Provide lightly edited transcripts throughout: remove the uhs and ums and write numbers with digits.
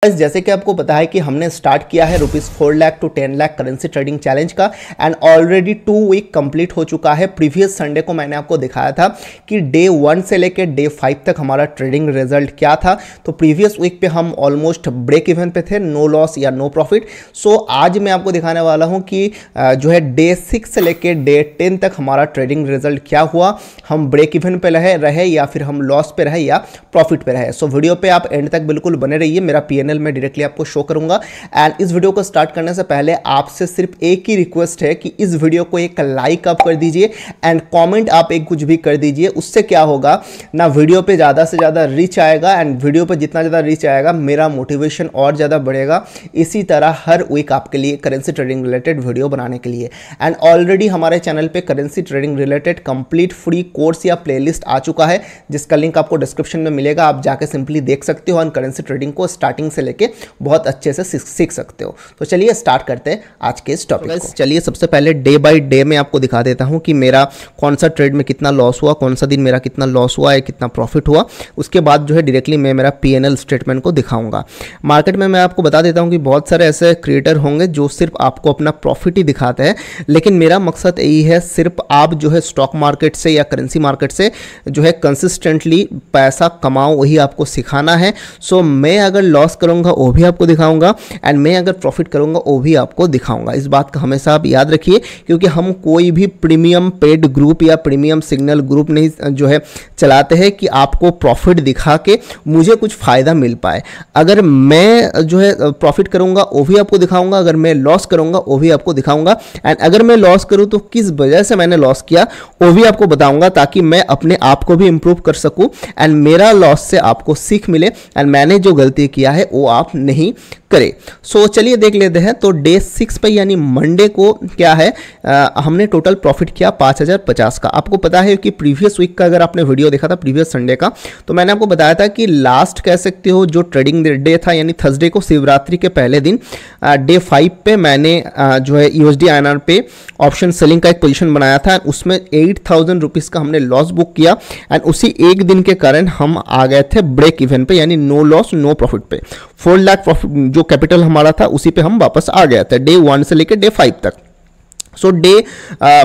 जैसे कि आपको पता है कि हमने स्टार्ट किया है ₹4 lakh to 10 lakh currency trading challenge का एंड ऑलरेडी 2 वीक कंप्लीट हो चुका है। प्रीवियस संडे को मैंने आपको दिखाया था कि डे 1 से लेकर डे 5 तक हमारा ट्रेडिंग रिजल्ट क्या था। तो प्रीवियस वीक पे हम ऑलमोस्ट ब्रेक इवन पे थे, नो लॉस या नो प्रॉफिट। सो आज मैं आपको दिखाने वाला हूँ कि जो है डे 6 से लेकर डे 10 तक हमारा ट्रेडिंग रिजल्ट क्या हुआ, हम ब्रेक इवन पे रहे या फिर हम लॉस पे रहे या प्रॉफिट पे रहे। सो वीडियो पे आप एंड तक बिल्कुल बने रहिए, मेरा PNL में डायरेक्टली आपको शो करूंगा। एंड इस वीडियो को स्टार्ट करने से पहले आपसे सिर्फ एक ही रिक्वेस्ट है कि इस वीडियो को एक लाइक आप कर दीजिए एंड कमेंट आप एक कुछ भी कर दीजिए। उससे क्या होगा ना, वीडियो पे ज़्यादा से ज़्यादा रीच आएगा एंड वीडियो पे जितना ज़्यादा रीच आएगा मेरा मोटिवेशन और ज़्यादा बढ़ेगा इसी तरह हर वीक आपके लिए करेंसी ट्रेडिंग रिलेटेड वीडियो बनाने के लिए। एंड ऑलरेडी हमारे चैनल पे currency trading related complete free course या प्लेलिस्ट आ चुका है जिसका लिंक आपको डिस्क्रिप्शन में मिलेगा, आप जाके सिंपली देख सकते हो और करेंसी ट्रेडिंग को स्टार्टिंग से लेके बहुत अच्छे से सीख सकते हो। तो चलिए स्टार्ट करते हैं आज के इस टॉपिक को। चलिए सबसे पहले डे बाय डे में आपको दिखा देता हूं कि मेरा कौन सा ट्रेड में कितना लॉस हुआ, कौन सा दिन मेरा कितना लॉस हुआ है, कितना प्रॉफिट हुआ। उसके बाद जो है डायरेक्टली मैं मेरा PNL स्टेटमेंट को दिखाऊंगा। मार्केट में मैं आपको बता देता हूं कि बहुत सारे ऐसे क्रिएटर होंगे जो सिर्फ आपको अपना प्रॉफिट ही दिखाते हैं, लेकिन मेरा मकसद यही है सिर्फ आप जो है स्टॉक मार्केट से या करेंसी मार्केट से जो है कंसिस्टेंटली पैसा कमाओ, वही आपको सिखाना है। सो मैं अगर लॉस करूंगा वो भी आपको दिखाऊंगा एंड मैं अगर प्रॉफिट करूंगा वो भी आपको दिखाऊंगा। इस बात का हमेशा आप याद रखिए, क्योंकि हम कोई भी प्रीमियम पेड ग्रुप या प्रीमियम सिग्नल ग्रुप नहीं जो है चलाते हैं कि आपको प्रॉफिट दिखा के मुझे कुछ फायदा मिल पाए। अगर मैं जो है प्रॉफिट करूंगा वो भी आपको दिखाऊंगा, अगर मैं लॉस करूंगा वो भी आपको दिखाऊंगा एंड अगर मैं लॉस करूं तो किस वजह से मैंने लॉस किया वो भी आपको बताऊंगा, ताकि मैं अपने आप को भी इंप्रूव कर सकूं एंड मेरा लॉस से आपको सीख मिले एंड मैंने जो गलती किया है वो आप नहीं करे। सो चलिए देख लेते हैं। तो डे 6 पे यानी मंडे को क्या है, हमने टोटल प्रॉफिट किया 5050 का। आपको पता है कि प्रीवियस वीक का अगर आपने वीडियो देखा था प्रीवियस संडे का, तो मैंने आपको बताया था कि लास्ट कह सकते हो जो ट्रेडिंग डे था यानी थर्सडे को, शिवरात्रि के पहले दिन डे 5 पे मैंने जो है USD INR पे ऑप्शन सेलिंग का एक पोजीशन बनाया था, उसमें 8000 रुपीज़ का हमने लॉस बुक किया एंड उसी एक दिन के कारण हम आ गए थे ब्रेक इवन पे यानी नो लॉस नो प्रॉफिट पे। 4 लाख प्रॉफिट जो कैपिटल हमारा था उसी पे हम वापस आ गए थे डे 1 से लेकर डे 5 तक। सो डे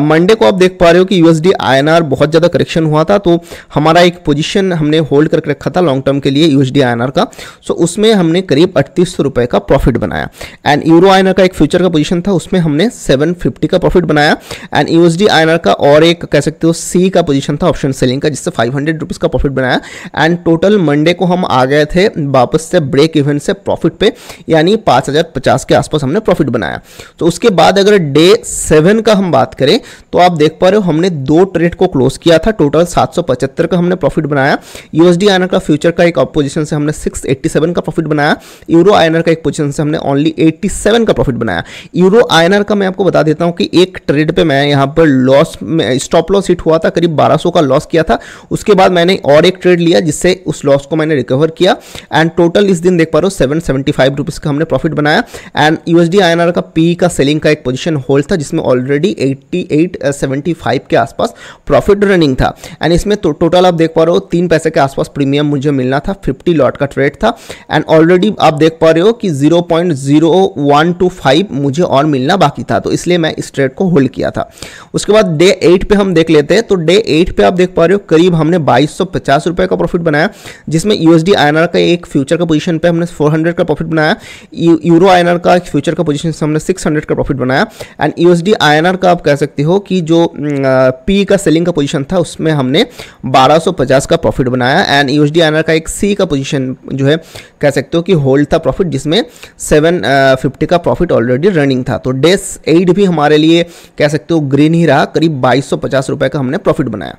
मंडे को आप देख पा रहे हो कि USD INR बहुत ज़्यादा करेक्शन हुआ था, तो हमारा एक पोजीशन हमने होल्ड करके रखा था लॉन्ग टर्म के लिए USD INR का। सो उसमें हमने करीब 3800 रुपये का प्रॉफिट बनाया एंड यूरो INR का एक फ्यूचर का पोजीशन था, उसमें हमने 750 का प्रॉफिट बनाया एंड USD INR का और एक कह सकते हो C का पोजीशन था ऑप्शन सेलिंग का, जिससे 500 रुपीज़ का प्रॉफिट बनाया एंड टोटल मंडे को हम आ गए थे वापस से ब्रेक इवन से प्रॉफिट पे, यानी 5050 के आसपास हमने प्रॉफिट बनाया। तो उसके बाद अगर डे 7 का हम बात करें तो आप देख पा रहे हो हमने 2 ट्रेड को क्लोज किया था, टोटल 775 का हमने प्रॉफिट बनाया। USD INR का फ्यूचर का एक पोजीशन से हमने 687 का प्रॉफिट बनाया, यूरो INR का एक पोजीशन से हमने ओनली 87 का प्रॉफिट बनाया। यूरो INR का मैं आपको बता देता हूं कि एक ट्रेड पे मैं यहां पर लॉस में स्टॉप लॉस हिट हुआ था, करीब 1200 का लॉस किया था। उसके बाद मैंने और एक ट्रेड लिया जिससे उस लॉस को मैंने रिकवर किया एंड टोटल इस दिन देख पा रहे हो 775 रुपीज़ का हमने प्रॉफिट बनाया एंड USD INR का PE का सेलिंग का एक पोजीशन होल्ड था जिसमें ऑलरेडी 8875 के आसपास प्रॉफिट रनिंग था एंड इसमें तो टोटल आप देख पा रहे हो 3 पैसे के आसपास प्रीमियम मुझे मिलना था, 50 लॉट का ट्रेड था एंड ऑलरेडी आप देख पा रहे हो कि 0.0125 मुझे और मिलना बाकी था, तो इसलिए मैं इस ट्रेड को होल्ड किया था। उसके बाद डे 8 पे हम देख लेते हैं। तो डे 8 पे आप देख पा रहे हो करीब हमने 2250 रुपए का प्रॉफिट बनाया, जिसमें USD INR का एक फ्यूचर का पोजीशन पे हमने 400 का प्रॉफिट बनाया, यूरो INR का एक फ्यूचर का पोजीशन से हमने 600 का प्रॉफिट बनाया एंड USD INR का आप कह सकते हो कि जो P का सेलिंग का पोजीशन था उसमें हमने 1250 का प्रॉफिट बनाया एंड USD INR का एक C का पोजीशन जो है कह सकते हो कि होल्ड था प्रॉफिट, जिसमें 750 का प्रॉफिट ऑलरेडी रनिंग था। तो डे 8 भी हमारे लिए कह सकते हो ग्रीन ही रहा, करीब 2250 रुपये का हमने प्रॉफिट बनाया।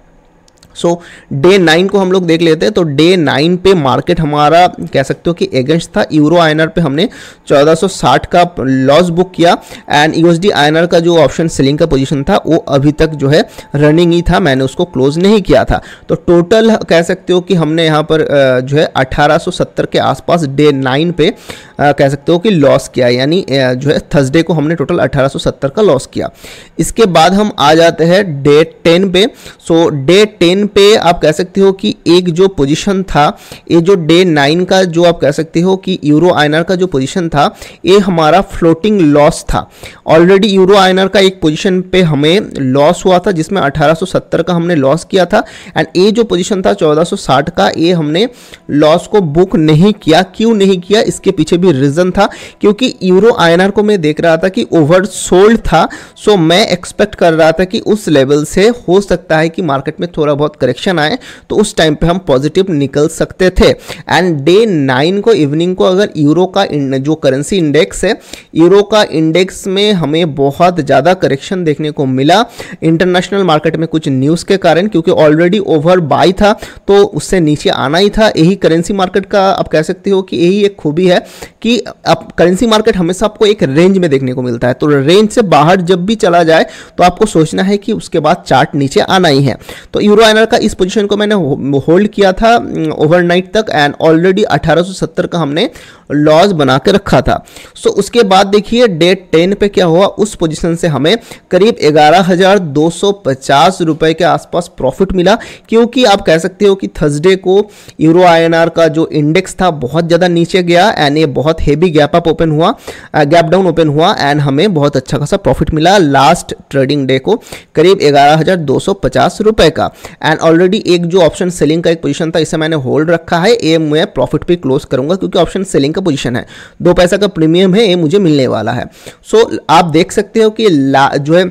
सो डे 9 को हम लोग देख लेते हैं। तो डे 9 पे मार्केट हमारा कह सकते हो कि अगेंस्ट था, यूरो INR पे हमने 1460 का लॉस बुक किया एंड USD INR का जो ऑप्शन सेलिंग का पोजीशन था वो अभी तक जो है रनिंग ही था, मैंने उसको क्लोज नहीं किया था। तो टोटल कह सकते हो कि हमने यहाँ पर जो है 1870 के आसपास डे 9 पे कह सकते हो कि लॉस किया, यानी जो है थर्सडे को हमने टोटल 1870 का लॉस किया। इसके बाद हम आ जाते हैं डे 10 पे। सो डे 10 9 पे आप कह सकते हो कि एक जो पोजीशन था, ये जो डे 9 का जो आप कह सकते हो कि यूरो आईएनआर का जो पोजीशन था, ये हमारा फ्लोटिंग लॉस था। ऑलरेडी यूरो आईएनआर का एक पोजीशन पे हमें लॉस हुआ था जिसमें 1870 का हमने लॉस किया था, एंड ये जो पोजीशन था 1460 का, ये हमने लॉस को बुक नहीं किया। क्यों नहीं किया, इसके पीछे भी रीजन था, क्योंकि यूरो आईएनआर को मैं देख रहा था कि ओवरसोल्ड था। सो मैं एक्सपेक्ट कर रहा था कि उस लेवल से हो सकता है कि मार्केट में थोड़ा बहुत करेक्शन आए, तो उस टाइम पे हम पॉजिटिव निकल सकते थे। एंड डे 9 को इवनिंग को अगर यूरो का जो करेंसी इंडेक्स है, यूरो का इंडेक्स में हमें बहुत ज़्यादा करेक्शन देखने को मिला इंटरनेशनल मार्केट में कुछ न्यूज़ के कारण, क्योंकि ऑलरेडी ओवर बाई था तो उससे नीचे आना ही था। यही करेंसी मार्केट का आप कह सकते हो कि यही एक खूबी है कि अब करेंसी मार्केट हमेशा आपको एक रेंज में देखने को मिलता है, तो रेंज से बाहर जब भी चला जाए तो आपको सोचना है कि उसके बाद चार्ट नीचे आना ही है। तो यूरो आईएनआर का इस पोजीशन को मैंने होल्ड किया था ओवरनाइट तक, एंड ऑलरेडी 1870 का हमने लॉस बना के रखा था। सो उसके बाद देखिए डे 10 पे क्या हुआ, उस पोजीशन से हमें करीब 11,250 रुपए के आसपास प्रॉफिट मिला, क्योंकि आप कह सकते हो कि थर्सडे को यूरो आईएनआर का जो इंडेक्स था बहुत ज़्यादा नीचे गया, एंड ये बहुत हेवी गैप अप ओपन हुआ, गैप डाउन ओपन हुआ, एंड हमें बहुत अच्छा खासा प्रॉफिट मिला लास्ट ट्रेडिंग डे को करीब 11,250 रुपए का। एंड ऑलरेडी एक जो ऑप्शन सेलिंग का एक पोजीशन था, इसे मैंने होल्ड रखा है, ये मैं प्रॉफिट पे क्लोज करूंगा क्योंकि ऑप्शन सेलिंग का पोजीशन है, 2 पैसा का प्रीमियम है, ये मुझे मिलने वाला है। सो आप देख सकते हो कि जो है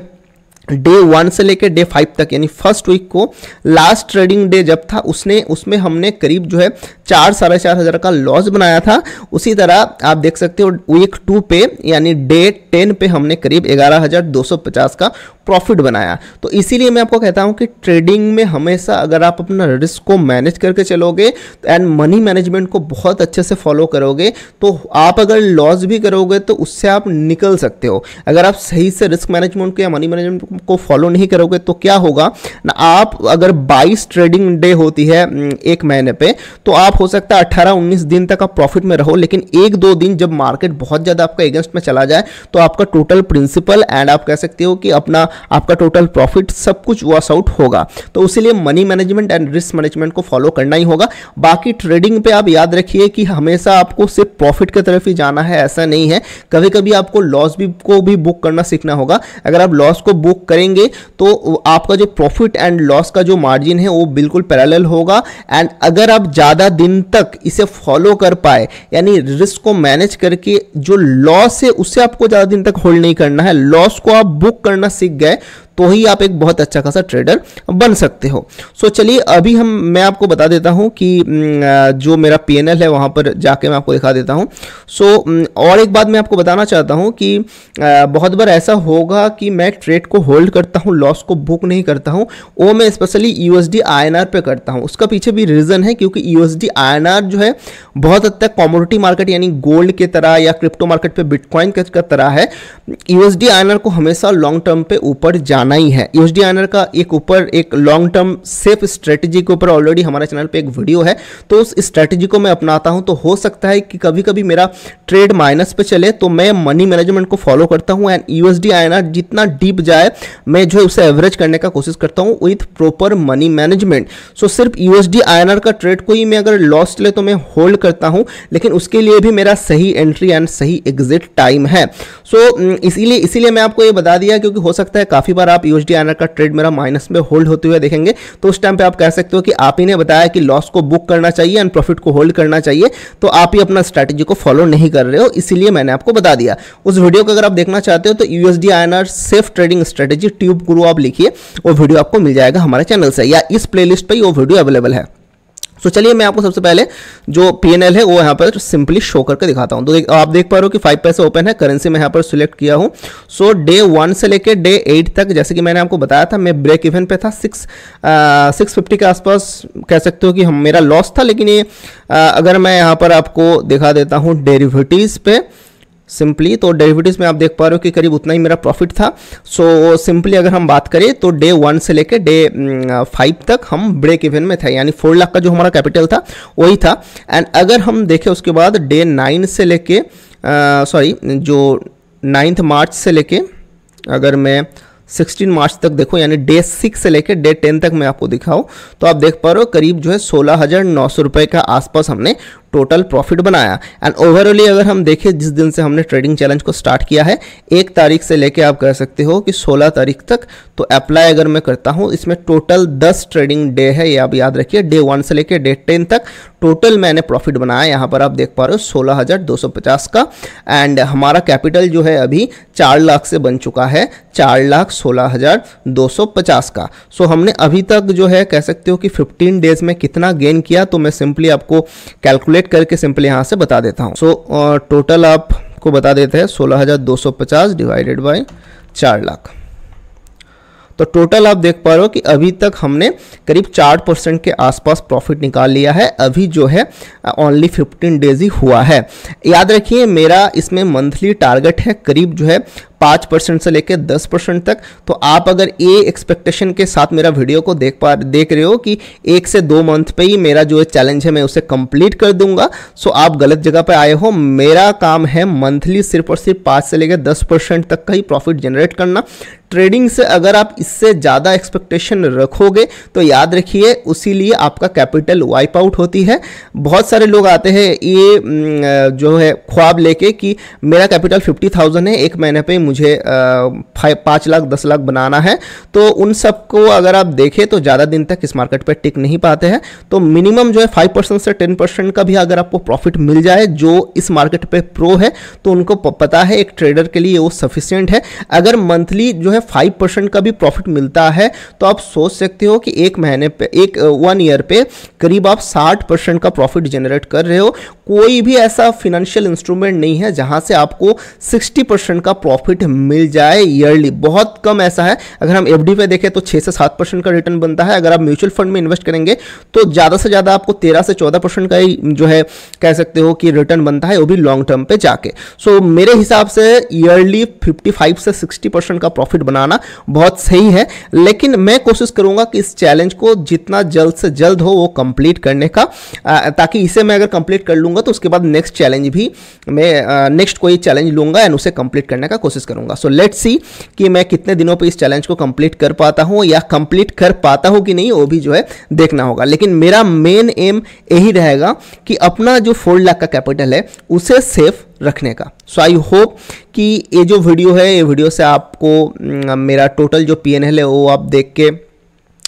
डे 1 से लेकर डे 5 तक, यानी फर्स्ट वीक को लास्ट ट्रेडिंग डे जब था उसमें हमने करीब जो है 4-4.5 हज़ार का लॉस बनाया था। उसी तरह आप देख सकते हो वीक 2 पे यानी डे 10 पे हमने करीब 11,250 का प्रॉफिट बनाया। तो इसीलिए मैं आपको कहता हूं कि ट्रेडिंग में हमेशा अगर आप अपना रिस्क को मैनेज करके चलोगे एंड मनी मैनेजमेंट को बहुत अच्छे से फॉलो करोगे, तो आप अगर लॉस भी करोगे तो उससे आप निकल सकते हो। अगर आप सही से रिस्क मैनेजमेंट को या मनी मैनेजमेंट को फॉलो नहीं करोगे तो क्या होगा ना, आप अगर 22 ट्रेडिंग डे होती है एक महीने पे, तो आप हो सकता है 18-19 दिन तक आप प्रॉफिट में रहो, लेकिन 1-2 दिन जब मार्केट बहुत ज़्यादा आपका अगेंस्ट में चला जाए तो आपका टोटल प्रिंसिपल एंड आप कह सकते हो कि आपका टोटल प्रॉफिट सब कुछ वॉश आउट होगा। तो इसीलिए money management and risk management को फॉलो करना ही होगा। बाकी ट्रेडिंग पे आप याद रखिए कि हमेशा आपको सिर्फ प्रॉफिट की तरफ ही जाना है, ऐसा नहीं है। कभी कभी आपको लॉस को भी बुक करना सीखना होगा। अगर आप लॉस को बुक करेंगे तो आपका जो प्रॉफिट एंड लॉस का जो मार्जिन है वो बिल्कुल पैरेलल होगा। एंड अगर आप ज़्यादा दिन तक इसे फॉलो कर पाए, यानी रिस्क को मैनेज करके जो लॉस है उससे आपको ज़्यादा दिन तक होल्ड नहीं करना है, लॉस को आप बुक करना सीख गए तो ही आप एक बहुत अच्छा खासा ट्रेडर बन सकते हो। सो चलिए अभी मैं आपको बता देता हूं कि जो मेरा पीएनएल है वहां पर जाके मैं आपको दिखा देता हूं। सो और एक बात मैं आपको बताना चाहता हूं कि बहुत बार ऐसा होगा कि मैं ट्रेड को होल्ड करता हूं, लॉस को बुक नहीं करता हूं। वो मैं स्पेशली यूएसडी आईएनआर पे करता हूं। उसका पीछे भी रीज़न है, क्योंकि यूएसडी आईएनआर जो है बहुत हद तक कमोडिटी मार्केट यानी गोल्ड की तरह या क्रिप्टो मार्केट पे बिटकॉइन की तरह है। यूएसडी आईएनआर को हमेशा लॉन्ग टर्म पे ऊपर जाना ही है। यूएसडी आईएनआर का एक लॉन्ग टर्म सेफ स्ट्रेटेजी के ऊपर ऑलरेडी हमारे चैनल पे एक वीडियो है, तो उस स्ट्रेटेजी को मैं अपनाता हूं। तो हो सकता है कि कभी कभी मेरा ट्रेड माइनस पे चले तो मैं मनी मैनेजमेंट को फॉलो करता हूं एंड यूएसडी आईएनआर जितना डीप जाए मैं जो है उसे एवरेज करने का कोशिश करता हूं विथ प्रॉपर मनी मैनेजमेंट। सो सिर्फ यूएसडी आईएनआर का ट्रेड को ही मैं अगर लॉस चले तो मैं होल्ड करता हूं, लेकिन उसके लिए भी मेरा सही एंट्री एंड सही एग्जिट टाइम है। सो इसीलिए मैं आपको ये बता दिया, क्योंकि हो सकता है काफी बार आप यूएसडी आईएनआर का ट्रेड मेरा माइनस में होल्ड होते हुए देखेंगे, तो उस टाइम पे आप कह सकते हो कि आप ही ने बताया कि लॉस को बुक करना चाहिए एंड प्रॉफिट को होल्ड करना चाहिए, तो आप ही अपना स्ट्रैटेजी को फॉलो नहीं कर रहे हो, इसीलिए मैंने आपको बता दिया। उस वीडियो को अगर आप देखना चाहते हो तो USD INR safe trading strategy tube गुरु आप लिखिए, वो वीडियो आपको मिल जाएगा हमारे चैनल से या इस प्लेलिस्ट पे वो वीडियो अवेलेबल है। तो चलिए मैं आपको सबसे पहले जो पीएनएल है वो यहाँ पर सिंपली शो करके दिखाता हूँ। तो आप देख पा रहे हो कि 5 पैसे ओपन है, करेंसी मैं यहाँ पर सिलेक्ट किया हूँ। सो डे 1 से लेकर डे 8 तक, जैसे कि मैंने आपको बताया था, मैं ब्रेक इवन पे था 650 के आसपास कह सकते हो कि मेरा लॉस था। लेकिन ये अगर मैं यहाँ पर आपको दिखा देता हूँ डेरिवेटिव्स पे सिंपली, तो डेरिवेटिव्स में आप देख पा रहे हो कि करीब उतना ही मेरा प्रॉफिट था। सो सिंपली अगर हम बात करें तो डे 1 से लेकर डे 5 तक हम ब्रेक इवन में थे, यानी 4 लाख का जो हमारा कैपिटल था वही था। एंड अगर हम देखें उसके बाद डे 9 से लेके जो 9 मार्च से लेके अगर मैं 16 मार्च तक देखो, यानी डे 6 से लेकर डे 10 तक मैं आपको दिखाऊं तो आप देख पा रहे हो करीब जो है 16,900 रुपये का आसपास हमने टोटल प्रॉफिट बनाया। एंड ओवरऑली अगर हम देखें जिस दिन से हमने ट्रेडिंग चैलेंज को स्टार्ट किया है 1 तारीख से लेके आप कह सकते हो कि 16 तारीख तक, तो अप्लाई अगर मैं करता हूं इसमें टोटल 10 ट्रेडिंग डे है, ये आप याद रखिए। डे 1 से लेके डे 10 तक टोटल मैंने प्रॉफिट बनाया, यहाँ पर आप देख पा रहे हो 16,250 का। एंड हमारा कैपिटल जो है अभी 4 लाख से बन चुका है, 4,16,250 का। सो हमने अभी तक जो है कह सकते हो कि 15 डेज में कितना गेन किया, तो मैं सिंपली आपको कैलकुलेट करके सिंपली यहां से बता देता हूं। सो टोटल आपको बता देते हैं 16,250 डिवाइडेड बाय 4 लाख। तो टोटल आप देख पा रहे हो कि अभी तक हमने करीब 4% के आसपास प्रॉफिट निकाल लिया है। अभी जो है ओनली 15 डेज ही हुआ है। याद रखिए मेरा इसमें मंथली टारगेट है करीब जो है 5% से लेकर 10% तक। तो आप अगर ये एक्सपेक्टेशन के साथ मेरा वीडियो को देख रहे हो कि 1 से 2 मंथ पे ही मेरा जो चैलेंज है मैं उसे कंप्लीट कर दूंगा, सो आप गलत जगह पे आए हो। मेरा काम है मंथली सिर्फ और सिर्फ 5 से लेकर 10% तक का ही प्रॉफिट जनरेट करना। ट्रेडिंग से अगर आप इससे ज़्यादा एक्सपेक्टेशन रखोगे तो याद रखिए उसीलिए आपका कैपिटल वाइप आउट होती है। बहुत सारे लोग आते हैं ये जो है ख्वाब लेके कि मेरा कैपिटल 50,000 है, 1 महीने पे मुझे 5 लाख 10 लाख बनाना है। तो उन सबको अगर आप देखें तो ज़्यादा दिन तक इस मार्केट पे टिक नहीं पाते हैं। तो मिनिमम जो है 5% से 10% का भी अगर आपको प्रॉफिट मिल जाए, जो इस मार्केट पे प्रो है तो उनको पता है एक ट्रेडर के लिए वो सफिशिएंट है। अगर मंथली जो है 5% का भी प्रॉफिट मिलता है तो आप सोच सकते हो कि 1 महीने पे 1 ईयर पे करीब आप 60% का प्रॉफिट जनरेट कर रहे हो। कोई भी ऐसा फिनेंशियल इंस्ट्रूमेंट नहीं है जहां से आपको 60% का प्रॉफिट मिल जाए ईयरली। बहुत कम ऐसा है। अगर हम एफडी पे देखें तो 6 से 7% का रिटर्न बनता है। अगर आप म्यूचुअल फंड में इन्वेस्ट करेंगे तो ज़्यादा से ज़्यादा आपको 13 से 14% का ही जो है कह सकते हो कि रिटर्न बनता है, वो भी लॉन्ग टर्म पे जाके। सो मेरे हिसाब से ईयरली 55 से 60% का प्रॉफिट बनाना बहुत सही है। लेकिन मैं कोशिश करूंगा कि इस चैलेंज को जितना जल्द से जल्द हो वो कंप्लीट करने का, ताकि इसे मैं अगर कंप्लीट कर लूंगा तो उसके बाद नेक्स्ट चैलेंज भी मैं नेक्स्ट कोई चैलेंज लूंगा एंड उसे कंप्लीट करने का कोशिश करूंगा। सो लेट्स सी कि मैं कितने दिनों पे इस चैलेंज को कंप्लीट कर पाता हूं या कंप्लीट कर पाता हूं कि नहीं, वो भी जो है देखना होगा। लेकिन मेरा मेन एम यही रहेगा कि अपना जो 4 लाख का कैपिटल है उसे सेफ रखने का। सो आई होप कि ये जो वीडियो है, ये वीडियो से आपको मेरा टोटल जो PNL है वो आप देख के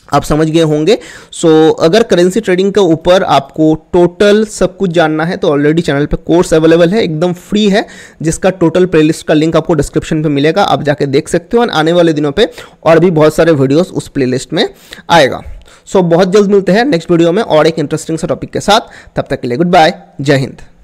आप समझ गए होंगे। सो अगर करेंसी ट्रेडिंग के ऊपर आपको टोटल सब कुछ जानना है तो ऑलरेडी चैनल पे कोर्स अवेलेबल है, एकदम फ्री है, जिसका टोटल प्लेलिस्ट का लिंक आपको डिस्क्रिप्शन पे मिलेगा, आप जाके देख सकते हो। और आने वाले दिनों पे और भी बहुत सारे वीडियोस उस प्लेलिस्ट में आएगा। सो बहुत जल्द मिलते हैं नेक्स्ट वीडियो में और एक इंटरेस्टिंग सा टॉपिक के साथ। तब तक के लिए गुड बाय, जय हिंद।